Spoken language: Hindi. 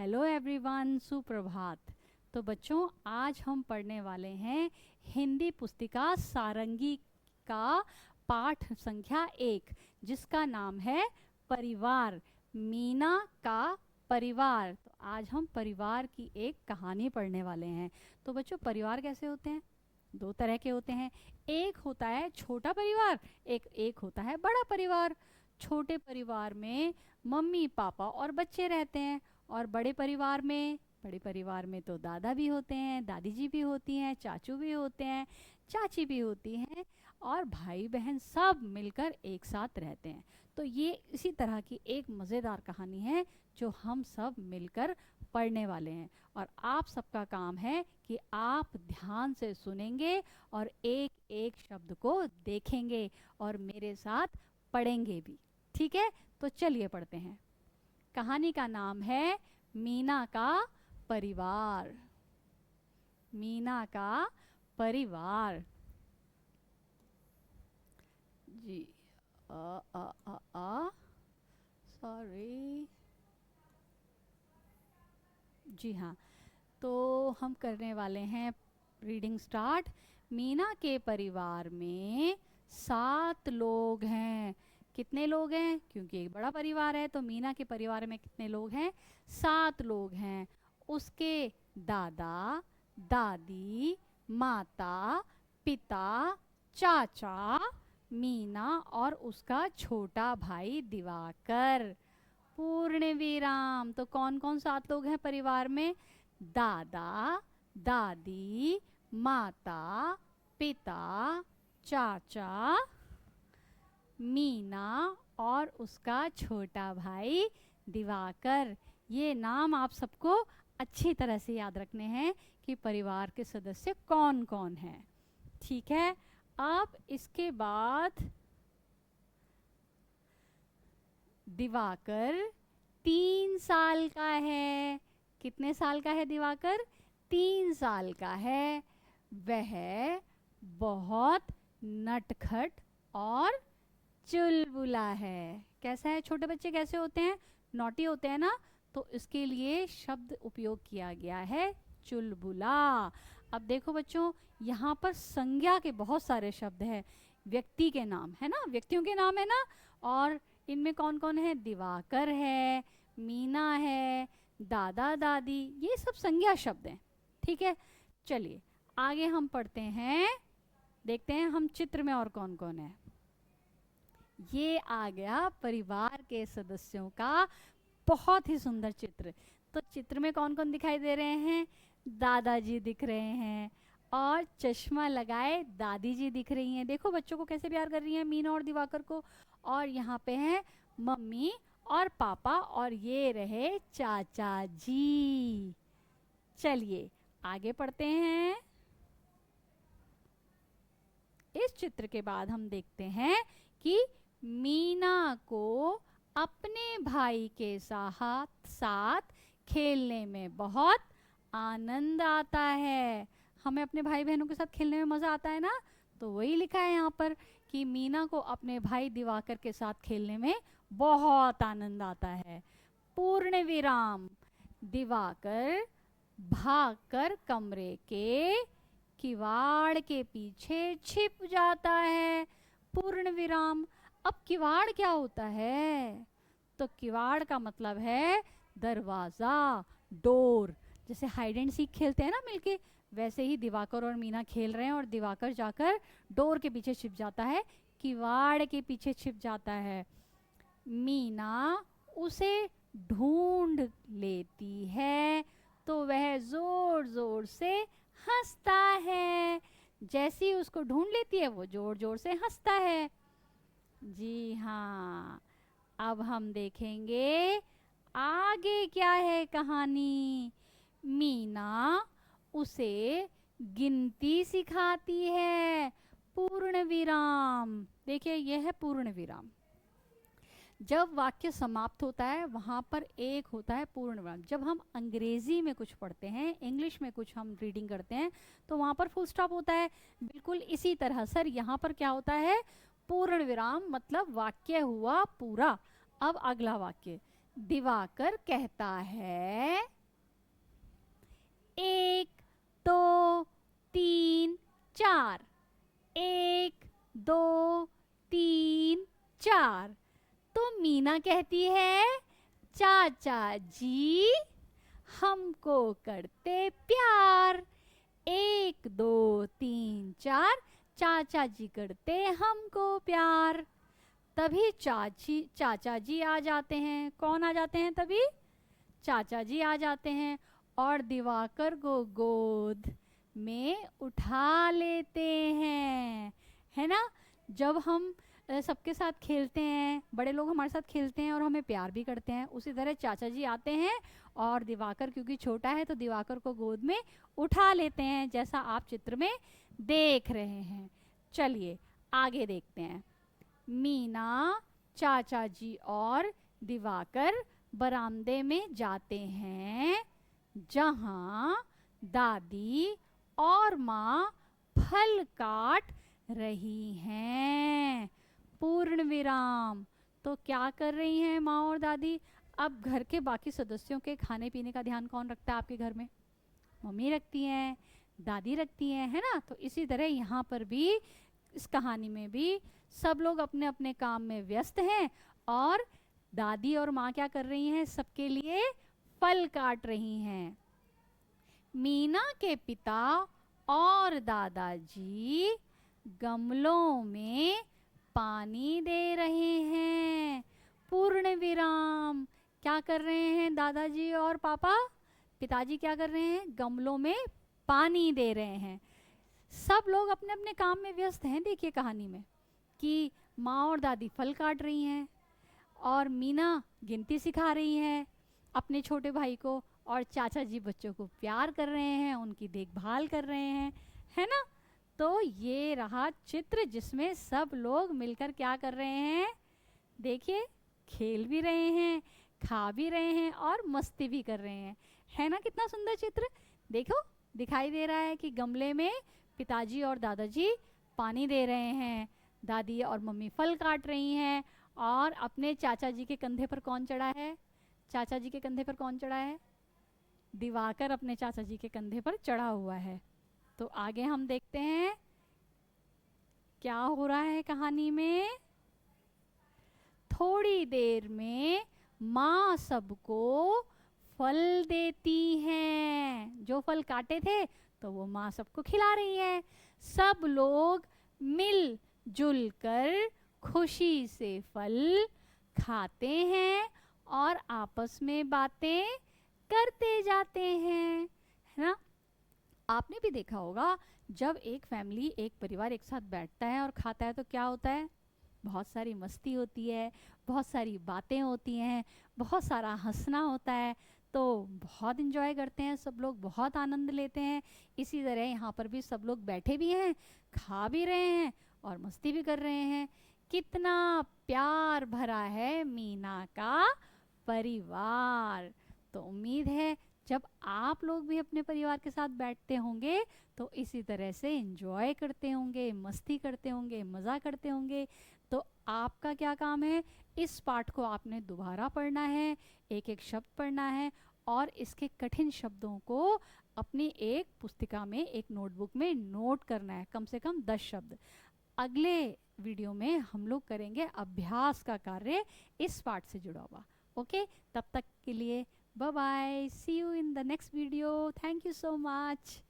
हेलो एवरीवन, सुप्रभात। तो बच्चों, आज हम पढ़ने वाले हैं हिंदी पुस्तिका सारंगी का पाठ संख्या 1, जिसका नाम है परिवार। मीना का परिवार। तो आज हम परिवार की एक कहानी पढ़ने वाले हैं। तो बच्चों, परिवार कैसे होते हैं? दो तरह के होते हैं। एक होता है छोटा परिवार, एक होता है बड़ा परिवार। छोटे परिवार में मम्मी पापा और बच्चे रहते हैं, और बड़े परिवार में तो दादा भी होते हैं, दादी जी भी होती हैं, चाचू भी होते हैं, चाची भी होती हैं, और भाई बहन सब मिलकर एक साथ रहते हैं। तो ये इसी तरह की एक मज़ेदार कहानी है जो हम सब मिलकर पढ़ने वाले हैं। और आप सबका काम है कि आप ध्यान से सुनेंगे और एक एक शब्द को देखेंगे और मेरे साथ पढ़ेंगे भी। ठीक है, तो चलिए पढ़ते हैं। कहानी का नाम है मीना का परिवार। मीना का परिवार। जी, सॉरी। जी हाँ, तो हम करने वाले हैं रीडिंग स्टार्ट। मीना के परिवार में 7 लोग हैं। कितने लोग हैं? क्योंकि एक बड़ा परिवार है, तो मीना के परिवार में कितने लोग हैं? 7 लोग हैं। उसके दादा, दादी, माता, पिता, चाचा, मीना और उसका छोटा भाई दिवाकर। पूर्ण विराम। तो कौन कौन 7 लोग हैं परिवार में? दादा, दादी, माता, पिता, चाचा, मीना और उसका छोटा भाई दिवाकर। ये नाम आप सबको अच्छी तरह से याद रखने हैं कि परिवार के सदस्य कौन कौन हैं। ठीक है, अब इसके बाद दिवाकर 3 साल का है। कितने साल का है दिवाकर? 3 साल का है। वह बहुत नटखट और चुलबुला है। कैसा है? छोटे बच्चे कैसे होते हैं? नॉटी होते हैं ना, तो इसके लिए शब्द उपयोग किया गया है चुलबुला। अब देखो बच्चों, यहाँ पर संज्ञा के बहुत सारे शब्द हैं। व्यक्ति के नाम है ना, व्यक्तियों के नाम है ना, और इनमें कौन कौन है? दिवाकर है, मीना है, दादा दादी, ये सब संज्ञा शब्द हैं। ठीक है, चलिए आगे हम पढ़ते हैं। देखते हैं हम चित्र में और कौन कौन है। ये आ गया परिवार के सदस्यों का बहुत ही सुंदर चित्र। तो चित्र में कौन कौन दिखाई दे रहे हैं? दादाजी दिख रहे हैं, और चश्मा लगाए दादी जी दिख रही हैं। देखो बच्चों को कैसे प्यार कर रही हैं मीना और दिवाकर को। और यहाँ पे हैं मम्मी और पापा, और ये रहे चाचा जी। चलिए आगे पढ़ते हैं। इस चित्र के बाद हम देखते हैं कि मीना को अपने भाई के साथ खेलने में बहुत आनंद आता है। हमें अपने भाई बहनों के साथ खेलने में मज़ा आता है ना, तो वही लिखा है यहाँ पर कि मीना को अपने भाई दिवाकर के साथ खेलने में बहुत आनंद आता है। पूर्ण विराम। दिवाकर भागकर कमरे के किवाड़ के पीछे छिप जाता है। पूर्ण विराम। अब किवाड़ क्या होता है? तो किवाड़ का मतलब है दरवाजा, डोर। जैसे हाइड एंड सीक खेलते हैं ना मिलके, वैसे ही दिवाकर और मीना खेल रहे हैं, और दिवाकर जाकर डोर के पीछे छिप जाता है, किवाड़ के पीछे छिप जाता है। मीना उसे ढूंढ लेती है, तो वह जोर जोर से हंसता है। जैसे ही उसको ढूंढ लेती है, वो जोर जोर से हंसता है। जी हाँ, अब हम देखेंगे आगे क्या है कहानी। मीना उसे गिनती सिखाती है। पूर्ण विराम। देखिए, यह है पूर्ण विराम। जब वाक्य समाप्त होता है वहाँ पर एक होता है पूर्ण विराम। जब हम अंग्रेजी में कुछ पढ़ते हैं, इंग्लिश में कुछ हम रीडिंग करते हैं, तो वहाँ पर फुल स्टॉप होता है। बिल्कुल इसी तरह सर यहाँ पर क्या होता है? पूर्ण विराम, मतलब वाक्य हुआ पूरा। अब अगला वाक्य। दिवाकर कहता है 1 2 3 4, 1 2 3 4। तो मीना कहती है चाचा जी हमको करते प्यार, 1 2 3 4, चाचा जी करते हमको प्यार। तभी चाचा जी आ जाते हैं। कौन आ जाते हैं तभी? चाचा जी आ जाते हैं और दिवाकर को गोद में उठा लेते हैं, है ना। जब हम सबके साथ खेलते हैं, बड़े लोग हमारे साथ खेलते हैं और हमें प्यार भी करते हैं, उसी तरह चाचा जी आते हैं और दिवाकर क्योंकि छोटा है तो दिवाकर को गोद में उठा लेते हैं, जैसा आप चित्र में देख रहे हैं। चलिए आगे देखते हैं। मीना, चाचा जी और दिवाकर बरामदे में जाते हैं जहां दादी और माँ फल काट रही हैं। पूर्ण विराम। तो क्या कर रही हैं माँ और दादी? अब घर के बाकी सदस्यों के खाने पीने का ध्यान कौन रखता है आपके घर में? मम्मी रखती हैं, दादी रखती हैं, है ना। तो इसी तरह यहाँ पर भी, इस कहानी में भी सब लोग अपने अपने काम में व्यस्त हैं और दादी और माँ क्या कर रही हैं? सबके लिए फल काट रही हैं। मीना के पिता और दादाजी गमलों में पानी दे रहे हैं। पूर्ण विराम। क्या कर रहे हैं दादाजी और पापा? पिताजी क्या कर रहे हैं? गमलों में पानी दे रहे हैं। सब लोग अपने अपने काम में व्यस्त हैं। देखिए कहानी में कि माँ और दादी फल काट रही हैं और मीना गिनती सिखा रही है अपने छोटे भाई को, और चाचा जी बच्चों को प्यार कर रहे हैं, उनकी देखभाल कर रहे हैं, है ना। तो ये रहा चित्र जिसमें सब लोग मिलकर क्या कर रहे हैं? देखिए, खेल भी रहे हैं, खा भी रहे हैं और मस्ती भी कर रहे हैं, है ना। कितना सुंदर चित्र देखो दिखाई दे रहा है कि गमले में पिताजी और दादाजी पानी दे रहे हैं, दादी और मम्मी फल काट रही हैं, और अपने चाचा जी के कंधे पर कौन चढ़ा है? चाचा जी के कंधे पर कौन चढ़ा है? दिवाकर अपने चाचा जी के कंधे पर चढ़ा हुआ है। तो आगे हम देखते हैं क्या हो रहा है कहानी में। थोड़ी देर में माँ सबको फल देती हैं। जो फल काटे थे तो वो माँ सबको खिला रही है। सब लोग मिल जुल कर खुशी से फल खाते हैं और आपस में बातें करते जाते हैं, है ना। आपने भी देखा होगा जब एक फैमिली, एक परिवार एक साथ बैठता है और खाता है तो क्या होता है? बहुत सारी मस्ती होती है, बहुत सारी बातें होती हैं, बहुत सारा हंसना होता है। तो बहुत इंजॉय करते हैं सब लोग, बहुत आनंद लेते हैं। इसी तरह यहाँ पर भी सब लोग बैठे भी हैं, खा भी रहे हैं और मस्ती भी कर रहे हैं। कितना प्यार भरा है मीना का परिवार। तो उम्मीद है जब आप लोग भी अपने परिवार के साथ बैठते होंगे तो इसी तरह से एंजॉय करते होंगे, मस्ती करते होंगे, मज़ा करते होंगे। तो आपका क्या काम है? इस पाठ को आपने दोबारा पढ़ना है, एक एक शब्द पढ़ना है और इसके कठिन शब्दों को अपनी एक पुस्तिका में, एक नोटबुक में नोट करना है, कम से कम 10 शब्द। अगले वीडियो में हम लोग करेंगे अभ्यास का कार्य इस पाठ से जुड़ा हुआ। ओके, तब तक के लिए bye bye, see you in the next video. Thank you so much.